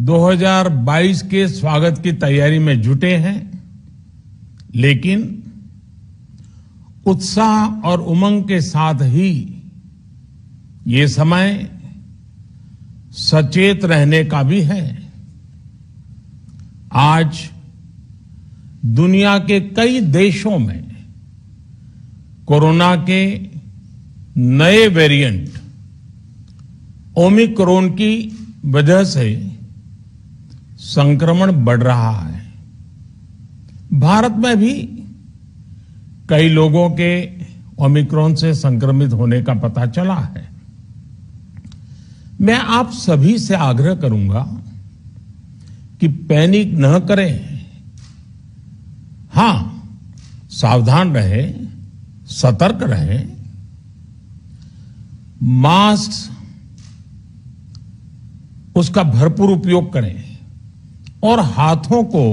2022 के स्वागत की तैयारी में जुटे हैं, लेकिन उत्साह और उमंग के साथ ही ये समय सचेत रहने का भी है। आज दुनिया के कई देशों में कोरोना के नए वेरिएंट ओमिक्रॉन की वजह से संक्रमण बढ़ रहा है। भारत में भी कई लोगों के ओमिक्रॉन से संक्रमित होने का पता चला है। मैं आप सभी से आग्रह करूंगा कि पैनिक न करें। हां, सावधान रहें, सतर्क रहें, मास्क उसका भरपूर उपयोग करें और हाथों को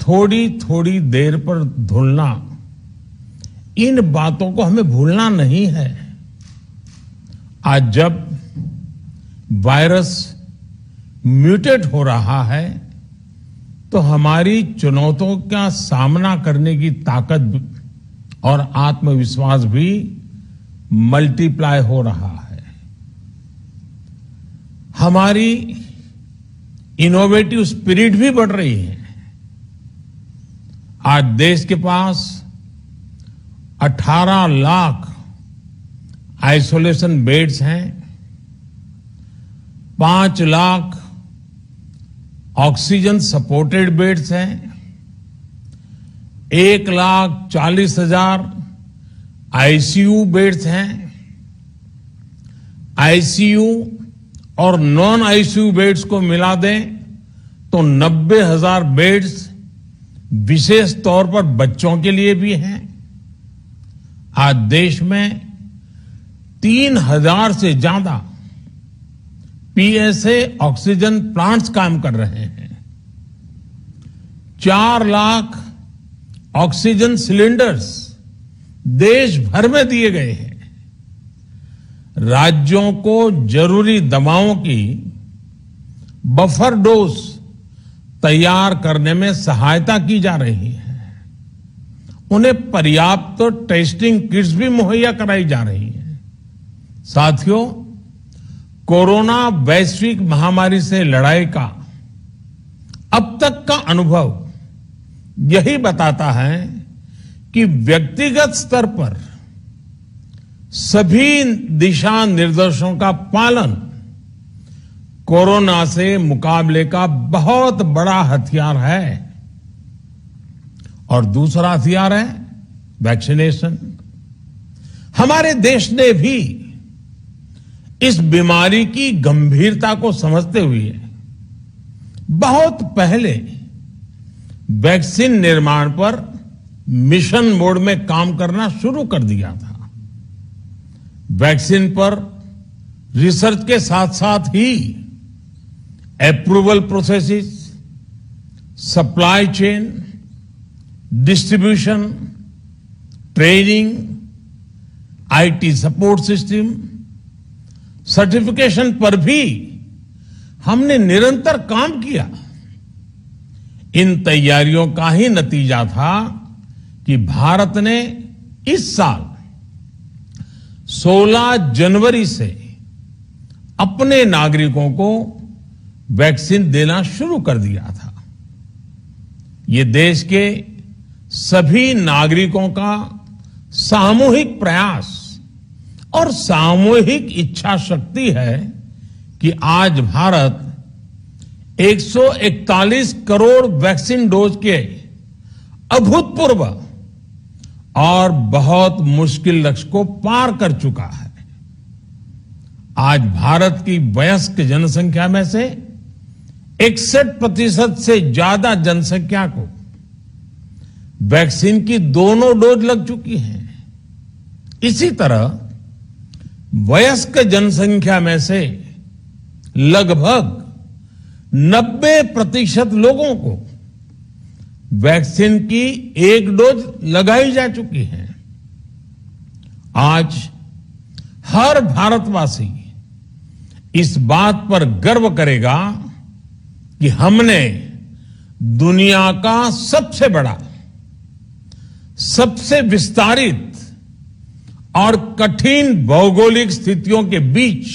थोड़ी थोड़ी देर पर धुलना, इन बातों को हमें भूलना नहीं है। आज जब वायरस म्यूटेट हो रहा है तो हमारी चुनौतियों का सामना करने की ताकत और आत्मविश्वास भी मल्टीप्लाई हो रहा है। हमारी इनोवेटिव स्पिरिट भी बढ़ रही है। आज देश के पास 18 लाख आइसोलेशन बेड्स हैं, 5 लाख ऑक्सीजन सपोर्टेड बेड्स हैं, 1,40,000 आईसीयू बेड्स हैं। आईसीयू और नॉन आईसीयू बेड्स को मिला दें तो 90,000 बेड्स विशेष तौर पर बच्चों के लिए भी हैं। आज देश में 3,000 से ज्यादा पीएसए ऑक्सीजन प्लांट्स काम कर रहे हैं। 4 लाख ऑक्सीजन सिलेंडर्स देश भर में दिए गए हैं। राज्यों को जरूरी दवाओं की बफर डोज तैयार करने में सहायता की जा रही है। उन्हें पर्याप्त टेस्टिंग किट्स भी मुहैया कराई जा रही है। साथियों, कोरोना वैश्विक महामारी से लड़ाई का अब तक का अनुभव यही बताता है कि व्यक्तिगत स्तर पर सभी दिशा निर्देशों का पालन कोरोना से मुकाबले का बहुत बड़ा हथियार है। और दूसरा हथियार है वैक्सीनेशन। हमारे देश ने भी इस बीमारी की गंभीरता को समझते हुए बहुत पहले वैक्सीन निर्माण पर मिशन मोड में काम करना शुरू कर दिया था। वैक्सीन पर रिसर्च के साथ साथ ही approval processes, supply chain, distribution, training, IT support system, certification पर भी हमने निरंतर काम किया। इन तैयारियों का ही नतीजा था कि भारत ने इस साल 16 जनवरी से अपने नागरिकों को वैक्सीन देना शुरू कर दिया था। ये देश के सभी नागरिकों का सामूहिक प्रयास और सामूहिक इच्छा शक्ति है कि आज भारत 141 करोड़ वैक्सीन डोज के अभूतपूर्व और बहुत मुश्किल लक्ष्य को पार कर चुका है। आज भारत की वयस्क जनसंख्या में से 61% से ज्यादा जनसंख्या को वैक्सीन की दोनों डोज लग चुकी हैं। इसी तरह वयस्क जनसंख्या में से लगभग 90% लोगों को वैक्सीन की एक डोज लगाई जा चुकी है। आज हर भारतवासी इस बात पर गर्व करेगा कि हमने दुनिया का सबसे बड़ा, सबसे विस्तारित और कठिन भौगोलिक स्थितियों के बीच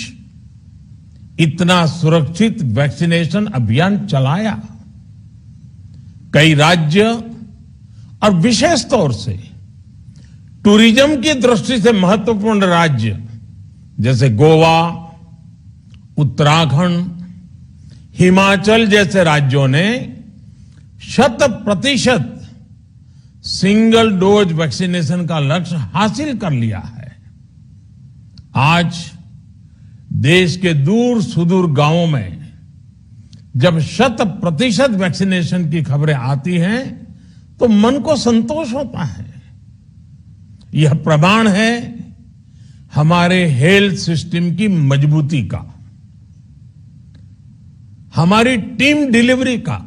इतना सुरक्षित वैक्सीनेशन अभियान चलाया। कई राज्य और विशेष तौर से टूरिज्म की दृष्टि से महत्वपूर्ण राज्य जैसे गोवा, उत्तराखंड, हिमाचल जैसे राज्यों ने 100% सिंगल डोज वैक्सीनेशन का लक्ष्य हासिल कर लिया है। आज देश के दूर सुदूर गांवों में जब 100% वैक्सीनेशन की खबरें आती हैं तो मन को संतोष होता है। यह प्रमाण है हमारे हेल्थ सिस्टम की मजबूती का, हमारी टीम डिलीवरी का,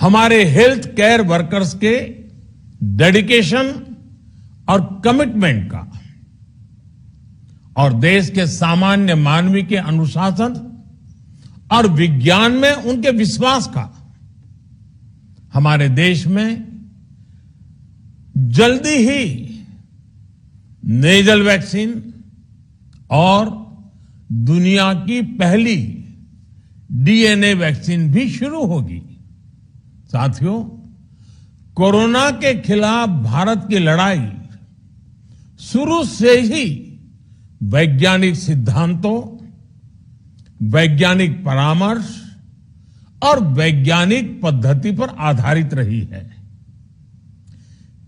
हमारे हेल्थ केयर वर्कर्स के डेडिकेशन और कमिटमेंट का, और देश के सामान्य मानवी के अनुशासन और विज्ञान में उनके विश्वास का। हमारे देश में जल्दी ही नेजल वैक्सीन और दुनिया की पहली डीएनए वैक्सीन भी शुरू होगी। साथियों, कोरोना के खिलाफ भारत की लड़ाई शुरू से ही वैज्ञानिक सिद्धांतों, वैज्ञानिक परामर्श और वैज्ञानिक पद्धति पर आधारित रही है।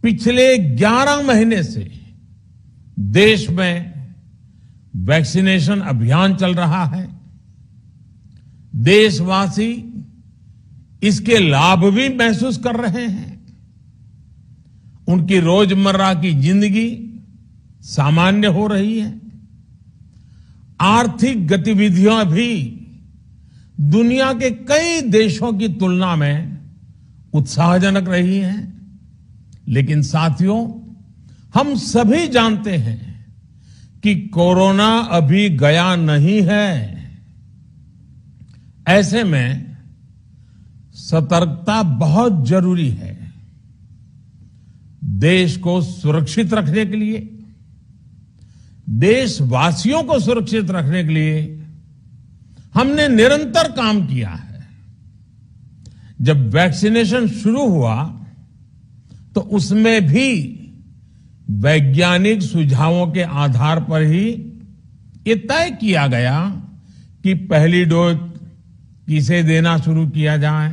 पिछले 11 महीने से देश में वैक्सीनेशन अभियान चल रहा है। देशवासी इसके लाभ भी महसूस कर रहे हैं। उनकी रोजमर्रा की जिंदगी सामान्य हो रही है। आर्थिक गतिविधियां भी दुनिया के कई देशों की तुलना में उत्साहजनक रही हैं। लेकिन साथियों, हम सभी जानते हैं कि कोरोना अभी गया नहीं है। ऐसे में सतर्कता बहुत जरूरी है। देश को सुरक्षित रखने के लिए, देशवासियों को सुरक्षित रखने के लिए हमने निरंतर काम किया है। जब वैक्सीनेशन शुरू हुआ तो उसमें भी वैज्ञानिक सुझावों के आधार पर ही ये तय किया गया कि पहली डोज किसे देना शुरू किया जाए,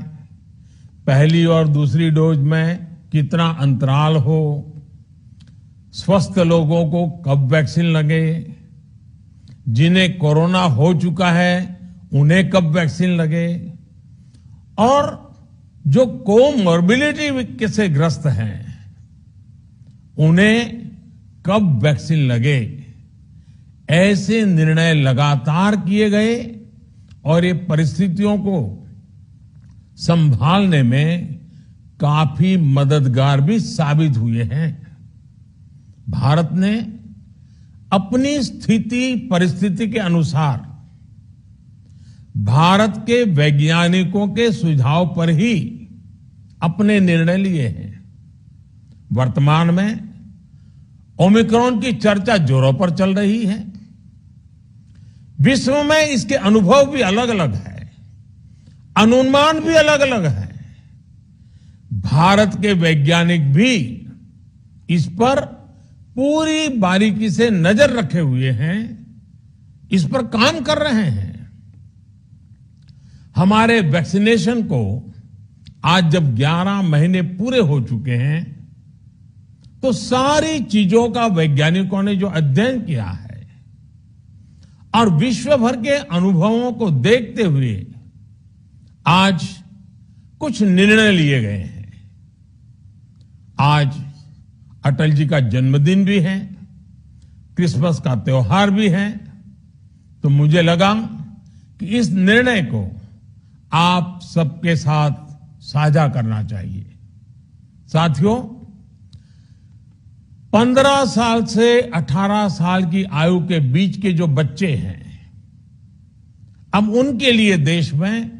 पहली और दूसरी डोज में कितना अंतराल हो, स्वस्थ लोगों को कब वैक्सीन लगे, जिन्हें कोरोना हो चुका है उन्हें कब वैक्सीन लगे, और जो कोमॉर्बिडिटी से ग्रस्त हैं उन्हें कब वैक्सीन लगे। ऐसे निर्णय लगातार किए गए और ये परिस्थितियों को संभालने में काफी मददगार भी साबित हुए हैं। भारत ने अपनी स्थिति परिस्थिति के अनुसार भारत के वैज्ञानिकों के सुझाव पर ही अपने निर्णय लिए हैं। वर्तमान में ओमिक्रॉन की चर्चा जोरों पर चल रही है। विश्व में इसके अनुभव भी अलग अलग है, अनुमान भी अलग अलग है। भारत के वैज्ञानिक भी इस पर पूरी बारीकी से नजर रखे हुए हैं, इस पर काम कर रहे हैं। हमारे वैक्सीनेशन को आज जब 11 महीने पूरे हो चुके हैं तो सारी चीजों का वैज्ञानिकों ने जो अध्ययन किया है और विश्व भर के अनुभवों को देखते हुए आज कुछ निर्णय लिए गए हैं। आज अटल जी का जन्मदिन भी है, क्रिसमस का त्योहार भी है, तो मुझे लगा कि इस निर्णय को आप सबके साथ साझा करना चाहिए। साथियों, 15 साल से 18 साल की आयु के बीच के जो बच्चे हैं, अब उनके लिए देश में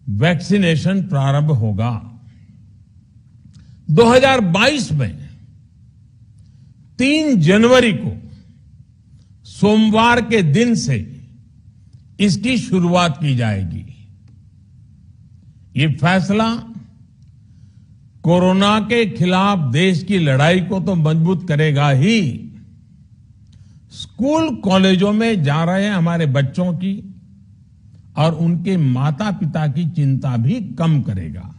वैक्सीनेशन प्रारंभ होगा। 2022 में 3 जनवरी को सोमवार के दिन से इसकी शुरुआत की जाएगी। ये फैसला कोरोना के खिलाफ देश की लड़ाई को तो मजबूत करेगा ही, स्कूल कॉलेजों में जा रहे हमारे बच्चों की और उनके माता पिता की चिंता भी कम करेगा।